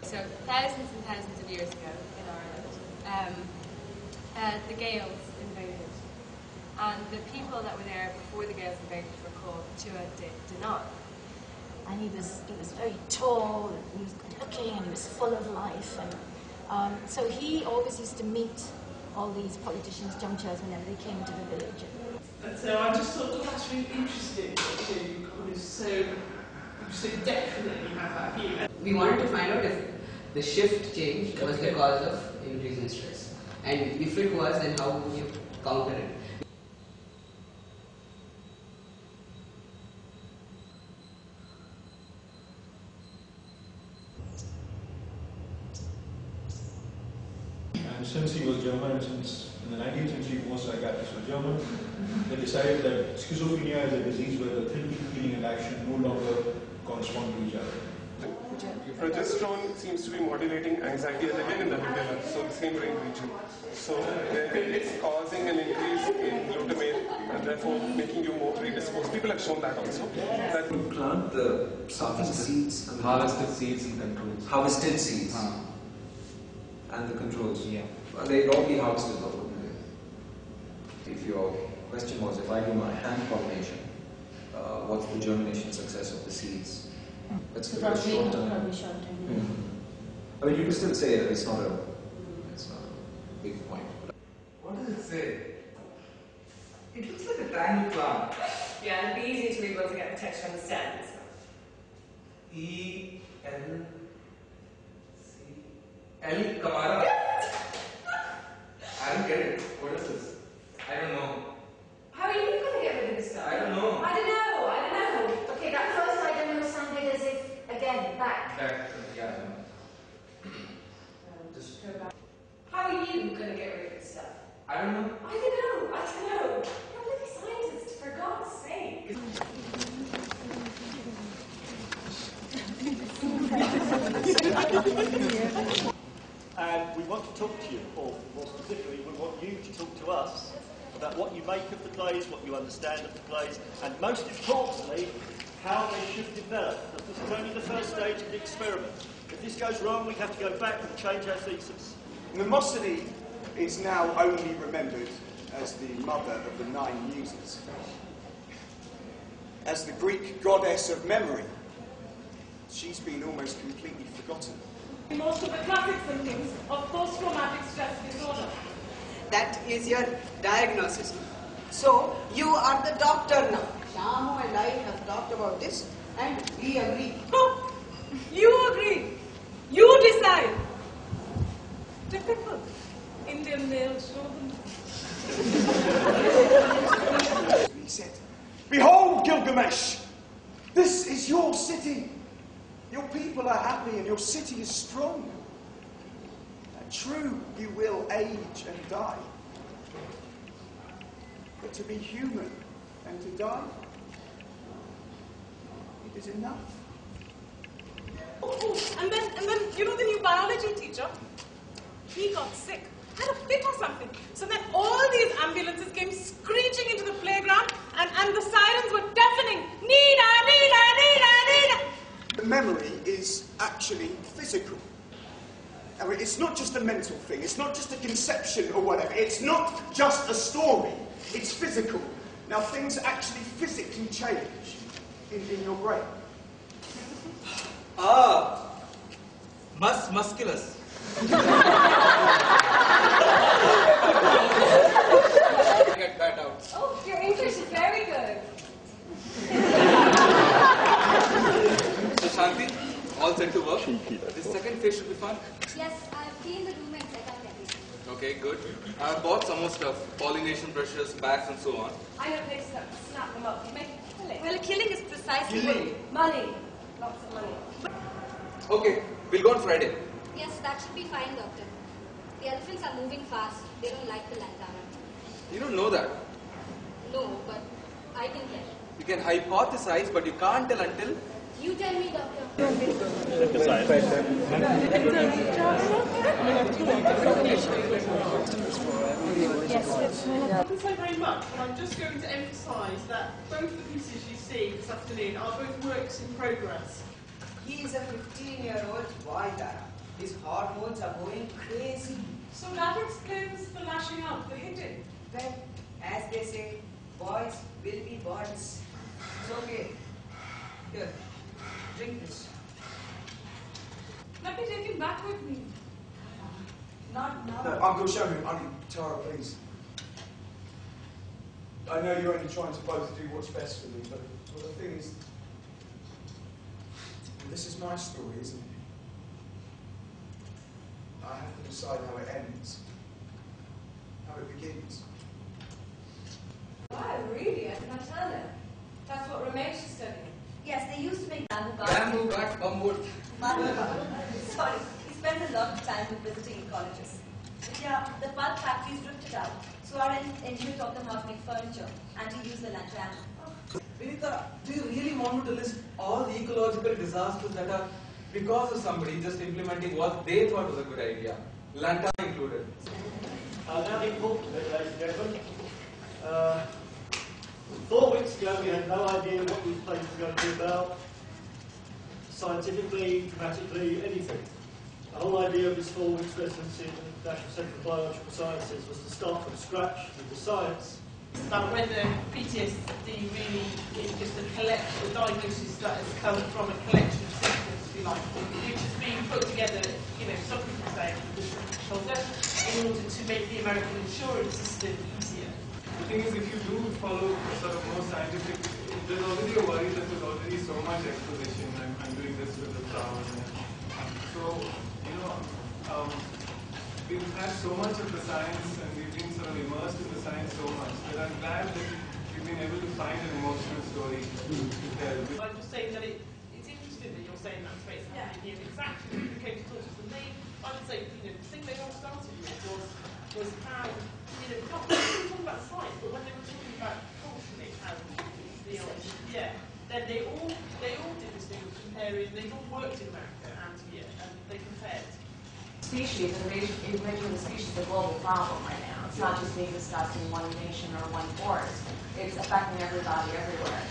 So thousands and thousands of years ago in Ireland, the Gaels invaded. And the people that were there before the Gaels invaded were called Tua de Dinar. And he was very tall, and he was good looking, and he was full of life. And so he always used to meet all these politicians, Jumchas, whenever they came to the village. And so I just thought, well, that's really interesting that you kind of so definitely have that view. We wanted to find out if the shift change was the cause of increase in stress. And if it was, then how would you counter it? And since he was German, and since in the 19th century most psychiatrists were German, they decided that schizophrenia is a disease where the thinking, feeling and action no longer correspond to each other. Progesterone seems to be modulating anxiety and again in the medulla, so the same brain region. So it's causing an increase in glutamate and therefore making you more predisposed. People have shown that also. That you plant the seeds, and harvested seeds and controls. Harvested seeds. And the controls. Yeah. Well, they'd all be harvested though, wouldn't they? If your question was, if I do my hand pollination, what's the germination success of the seeds? That's a very short term. I mean, you can still say that it's not a big point. What does it say? It looks like a tiny plant. Yeah, it'd be easy to be able to get the texture on the stems. El Camara. I don't get it. What is this? I don't know. How are you going to get rid of this stuff? I don't know. I don't know. Okay, that first I don't know sounded as if, again, back. Yeah. Just go back. How are you going to get rid of this stuff? I don't know. I don't know. You're a bloody scientist, for God's sake. And we want to talk to you, or more specifically, we want you to talk to us about what you make of the plays, what you understand of the plays, and most importantly, how they should develop. Because this is only the first stage of the experiment. If this goes wrong, we have to go back and change our thesis. Mnemosyne is now only remembered as the mother of the 9 muses, as the Greek goddess of memory. She's been almost completely forgotten. Most of the classic symptoms of post-traumatic stress disorder. That is your diagnosis. So, you are the doctor now. Shamu and I have talked about this and we agree. Oh, you agree. You decide. Typical Indian male chauvinism. He said, "Behold, Gilgamesh, this is your city. Your people are happy and your city is strong. True, you will age and die. But to be human and to die, it is enough." And then, you know the new biology teacher? He got sick, had a fit or something. So then all these ambulances came screeching into the playground and the sirens were deafening. Nina, Nina, Nina, Nina. The memory is actually physical. I mean, it's not just a mental thing, it's not just a conception or whatever, it's not just a story, it's physical. Now, things actually physically change in your brain. Musculus. Get that out. Oh, your English is very good. So, Shanti, all set to work? This second phase should be fun. Yes, I've cleaned the room and set up everything. Okay, good. I've bought some more stuff, pollination brushes, bags and so on. I know places that snap them up. You make a killing. Well, killing is precisely Money. Lots of money. Okay, we'll go on Friday. Yes, that should be fine, Doctor. The elephants are moving fast. They don't like the lantana. You don't know that. No, but I can tell. You can hypothesize, but you can't tell until... You tell me, Doctor. Thank you so very much. And I'm just going to emphasise that both the pieces you see this afternoon are both works in progress. He is a 15-year-old boy, His hormones are going crazy. So that explains the lashing out, the hitting. Well, as they say, boys will be boys. It's okay. Here, drink this. Let me take him back with me. Not now. No, Uncle, show me. Tara, please. I know you're only trying to both do what's best for me, but the thing is, this is my story, isn't it? I have to decide how it ends, how it begins. Wow, really? I cannot tell them. That's what Ramesh is studying. Yes, they used to make bamboo Bamboo got bamboo. Sorry, he spends a lot of time visiting colleges. Yeah, the pulp factories ripped it out. So our engineer taught them how to make furniture and to use the lantana. Vinita, do you really want me to list all the ecological disasters that are because of somebody just implementing what they thought was a good idea? Lantana included. Now the important bit, ladies and gentlemen. 4 weeks ago we had no idea what these places were going to be about, scientifically, dramatically, anything. The whole idea of this 4 weeks residency in the National Centre for Biological Sciences was to start from scratch with the science. About whether PTSD really is just a collection, a diagnosis that has come from a collection of symptoms, if you like, which is being put together, some people say, with different shoulder, in order to make the American insurance system easier. The thing is, if you do follow sort of more scientific, there's already a worry that there's already so much exposition. I'm doing this with the crowd. So, we've had so much of the science and we've been sort of immersed in the science so much that I'm glad that we've been able to find an emotional story to tell. I'm just saying that it's interesting that you're saying that's what's happening here. It's actually the case to talk to me. I would say, the thing they all started with was how, not talking about science, but when they were talking about culturally how then they all did this thing of comparing. They all worked in America and here, and they compared. Species, invasion of the species is a global problem right now. It's not just being discussed in one nation or one forest. It's affecting everybody everywhere.